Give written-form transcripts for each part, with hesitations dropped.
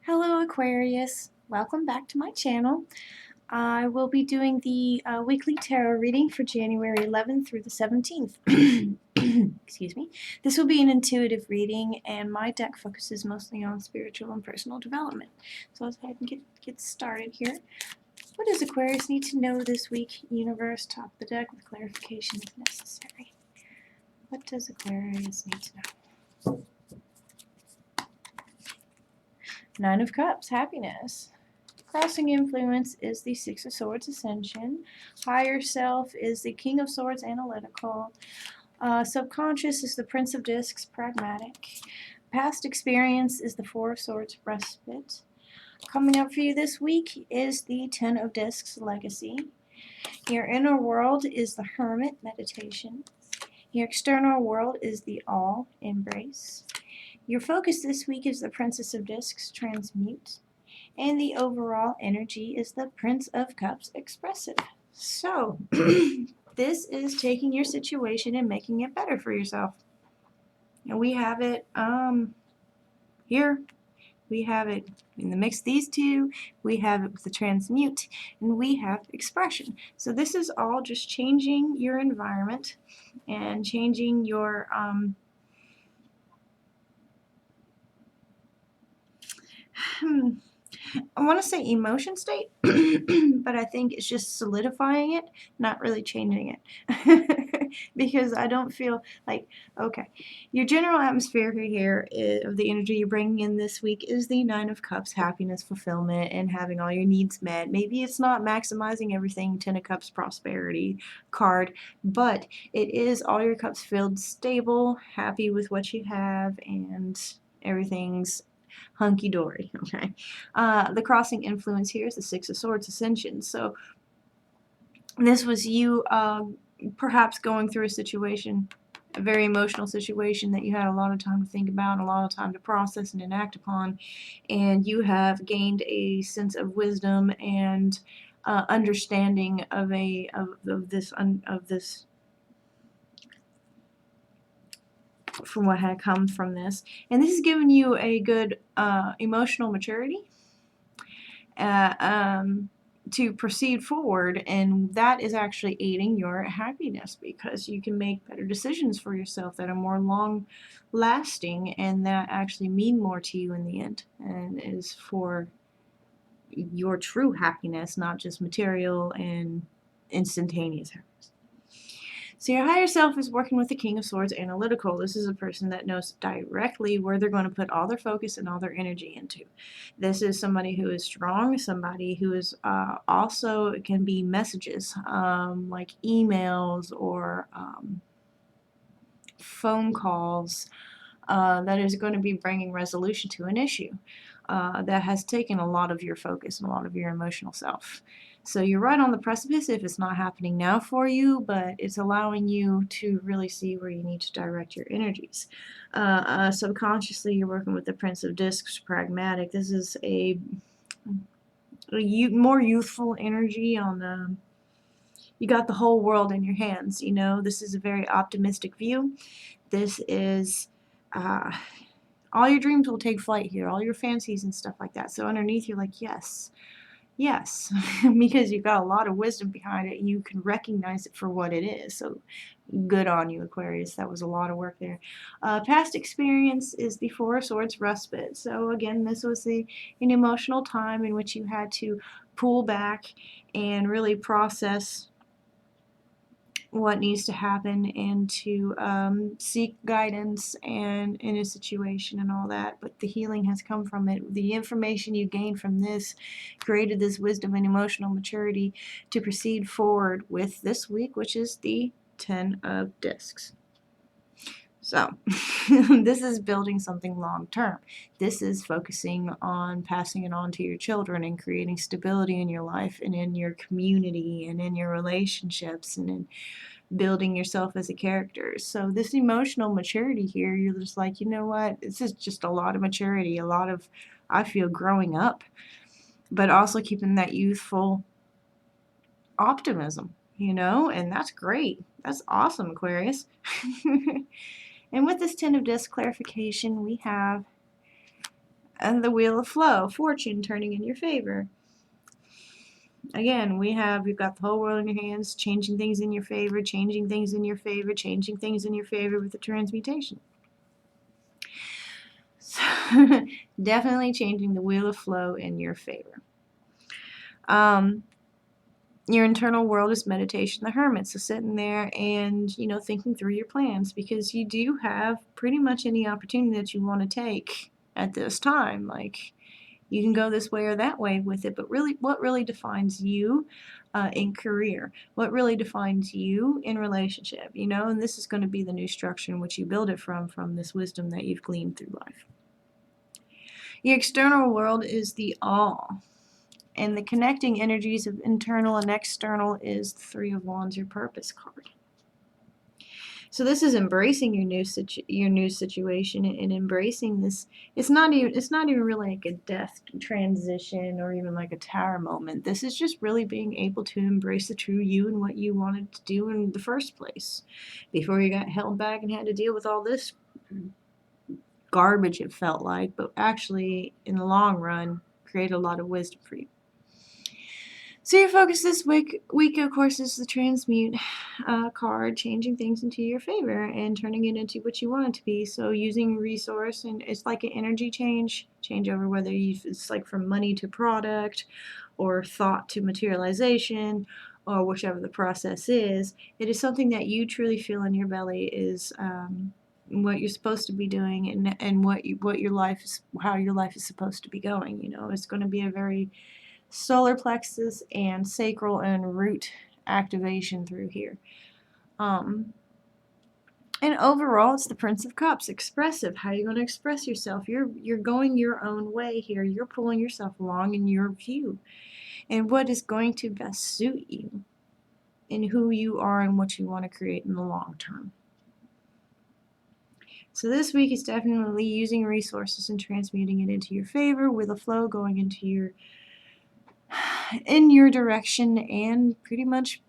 Hello Aquarius, welcome back to my channel. I will be doing the weekly tarot reading for January 11th through the 17th. Excuse me. This will be an intuitive reading and my deck focuses mostly on spiritual and personal development. So let's go ahead and get started here. What does Aquarius need to know this week? Universe, top of the deck with clarification if necessary. What does Aquarius need to know? Nine of Cups, happiness. Crossing influence is the Six of Swords, ascension. Higher self is the King of Swords, analytical. Subconscious is the Prince of Discs, pragmatic. Past experience is the Four of Swords, respite. Coming up for you this week is the Ten of Discs, legacy. Your inner world is the Hermit, meditation. Your external world is the All, embrace. Your focus this week is the Princess of Discs, transmute. And the overall energy is the Prince of Cups, expressive. So, this is taking your situation and making it better for yourself. And we have it here. We have it in the mix of these two. We have it with the transmute. And we have expression. So this is all just changing your environment and changing your I want to say emotion state, but I think it's just solidifying it, not really changing it. Because I don't feel like, okay, your general atmosphere here of the energy you're bringing in this week is the Nine of Cups, happiness, fulfillment, and having all your needs met. Maybe it's not maximizing everything, Ten of Cups, prosperity card, but it is all your cups filled, stable, happy with what you have, and everything's hunky-dory, okay? The crossing influence here is the Six of Swords, ascension. So this was you perhaps going through a situation, a very emotional situation that you had a lot of time to think about, a lot of time to process and enact upon, and you have gained a sense of wisdom and understanding of this from what had come from this, and this has given you a good emotional maturity to proceed forward, and that is actually aiding your happiness because you can make better decisions for yourself that are more long lasting and that actually mean more to you in the end and is for your true happiness, not just material and instantaneous happiness. So your higher self is working with the King of Swords, analytical. This is a person that knows directly where they're going to put all their focus and all their energy into. This is somebody who is strong, somebody who is also, it can be messages like emails or phone calls that is going to be bringing resolution to an issue that has taken a lot of your focus and a lot of your emotional self. So you're right on the precipice if it's not happening now for you, but it's allowing you to really see where you need to direct your energies. Subconsciously, you're working with the Prince of Discs, pragmatic. This is a more youthful energy on the, you got the whole world in your hands, you know. This is a very optimistic view. This is all your dreams will take flight here, all your fancies and stuff like that. So underneath you're like, yes, yes, because you've got a lot of wisdom behind it and you can recognize it for what it is. So good on you, Aquarius. That was a lot of work there. Past experience is the Four of Swords, respite. So again, this was an emotional time in which you had to pull back and really process what needs to happen and to seek guidance and in a situation and all that, but the healing has come from it. The information you gained from this created this wisdom and emotional maturity to proceed forward with this week, which is the Ten of Discs. So this is building something long term. This is focusing on passing it on to your children and creating stability in your life and in your community and in your relationships and in building yourself as a character. So this emotional maturity here, you're just like, you know what, this is just a lot of maturity, a lot of, I feel, growing up, but also keeping that youthful optimism, you know, and that's great. That's awesome, Aquarius. And with this Ten of Discs clarification, we have And the wheel of flow, fortune turning in your favor. Again, we've got the whole world in your hands, changing things in your favor, changing things in your favor, changing things in your favor with the transmutation. So definitely changing the wheel of flow in your favor. Your internal world is meditation, the hermit. So sitting there and, thinking through your plans, because you do have pretty much any opportunity that you want to take at this time. Like, you can go this way or that way with it, but really, what really defines you in career? What really defines you in relationship? And this is going to be the new structure in which you build it from this wisdom that you've gleaned through life. Your external world is the all. And the connecting energies of internal and external is the Three of Wands, your purpose card. So this is embracing your new situation and embracing this. It's not even really like a death transition or even like a tower moment. This is just really being able to embrace the true you and what you wanted to do in the first place, before you got held back and had to deal with all this garbage it felt like, but actually in the long run create a lot of wisdom for you. So your focus this week, of course, is the transmute card, changing things into your favor and turning it into what you want it to be. So using resource, and it's like an energy changeover, whether it's like from money to product or thought to materialization, or whichever the process is. It is something that you truly feel in your belly is what you're supposed to be doing, and what your life is, how your life is supposed to be going. It's going to be a very solar plexus and sacral and root activation through here. And overall, it's the Prince of Cups, expressive. How are you going to express yourself? You're going your own way here. You're pulling yourself along in your view, and what is going to best suit you, and who you are and what you want to create in the long term. So this week is definitely using resources and transmuting it into your favor, with a flow going into in your direction, and pretty much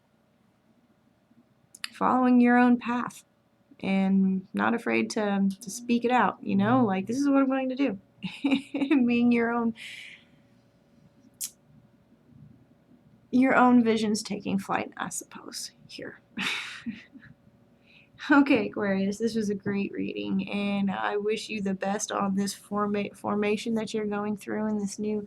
following your own path and not afraid to speak it out, like, this is what I'm going to do. Being your own visions taking flight, I suppose, here. Okay, Aquarius, this was a great reading, and I wish you the best on this formation that you're going through, and this new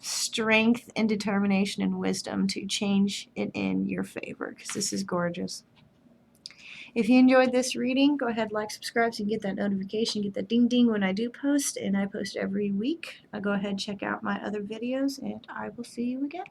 strength and determination and wisdom to change it in your favor, because this is gorgeous. If you enjoyed this reading, go ahead, like, subscribe so you can get that notification, get that ding ding when I do post, and I post every week. Go ahead, check out my other videos, and I will see you again.